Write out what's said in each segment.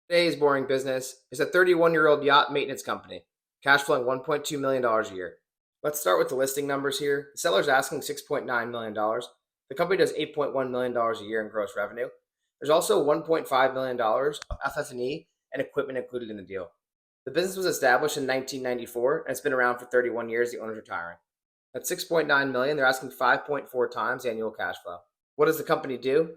Today's boring business is a 31-year-old yacht maintenance company, cash flowing $1.2 million a year. Let's start with the listing numbers here. The seller's asking $6.9 million. The company does $8.1 million a year in gross revenue. There's also $1.5 million of FF&E and equipment included in the deal. The business was established in 1994 and it's been around for 31 years. The owner's retiring. At $6.9 million, they're asking 5.4 times annual cash flow. What does the company do?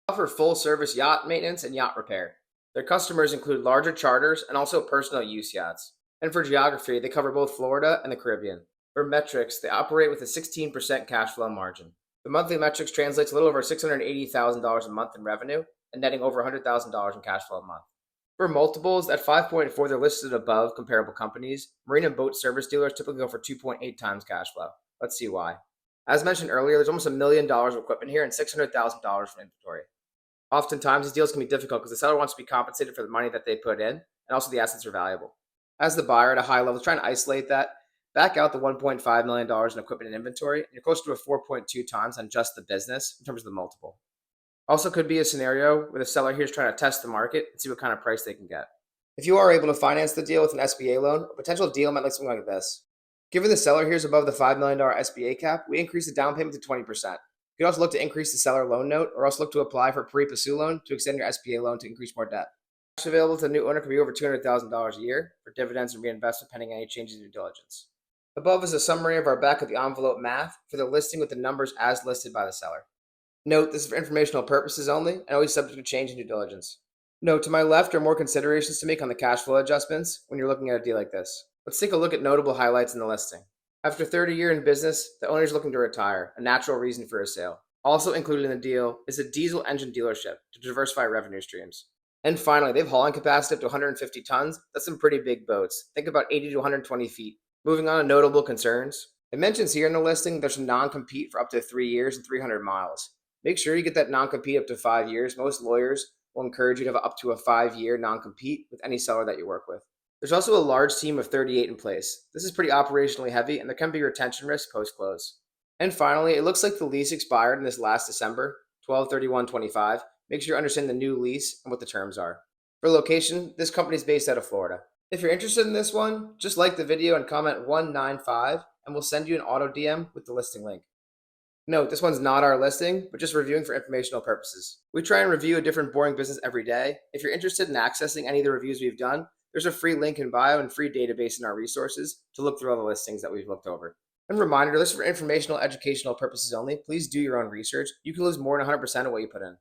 They offer full service yacht maintenance and yacht repair. Their customers include larger charters and also personal use yachts. And for geography, they cover both Florida and the Caribbean. For metrics, they operate with a 16% cash flow margin. The monthly metrics translates a little over $680,000 a month in revenue and netting over $100,000 in cash flow a month. For multiples, at 5.4, they're listed above comparable companies. Marine and boat service dealers typically go for 2.8 times cash flow. Let's see why. As mentioned earlier, there's almost $1 million of equipment here and $600,000 for inventory. Oftentimes, these deals can be difficult because the seller wants to be compensated for the money that they put in, and also the assets are valuable. As the buyer at a high level, trying to isolate that, back out the $1.5 million in equipment and inventory, and you're close to a 4.2 times on just the business in terms of the multiple. Also, could be a scenario where the seller here is trying to test the market and see what kind of price they can get. If you are able to finance the deal with an SBA loan, a potential deal might look something like this. Given the seller here is above the $5 million SBA cap, we increase the down payment to 20%. You can also look to increase the seller loan note or also look to apply for a pre-pursue loan to extend your SBA loan to increase more debt. Cash available to the new owner could be over $200,000 a year for dividends and reinvestment pending any changes in due diligence. Above is a summary of our back of the envelope math for the listing with the numbers as listed by the seller. Note, this is for informational purposes only and always subject to change in due diligence. Note, to my left are more considerations to make on the cash flow adjustments when you're looking at a deal like this. Let's take a look at notable highlights in the listing. After 30 years in business, the owner is looking to retire, a natural reason for a sale. Also included in the deal is a diesel engine dealership to diversify revenue streams. And finally, they have hauling capacity up to 150 tons. That's some pretty big boats. Think about 80 to 120 feet. Moving on to notable concerns. It mentions here in the listing there's a non-compete for up to 3 years and 300 miles. Make sure you get that non-compete up to 5 years. Most lawyers will encourage you to have up to a 5-year non-compete with any seller that you work with. There's also a large team of 38 in place. This is pretty operationally heavy and there can be retention risk post-close. And finally, it looks like the lease expired in this last December, 12/31/25. Make sure you understand the new lease and what the terms are. For location, this company is based out of Florida. If you're interested in this one, just like the video and comment 195 and we'll send you an auto DM with the listing link. Note, this one's not our listing, but just reviewing for informational purposes. We try and review a different boring business every day. If you're interested in accessing any of the reviews we've done, there's a free link in bio and free database in our resources to look through all the listings that we've looked over. And reminder, this is for informational, educational purposes only. Please do your own research. You can lose more than 100% of what you put in.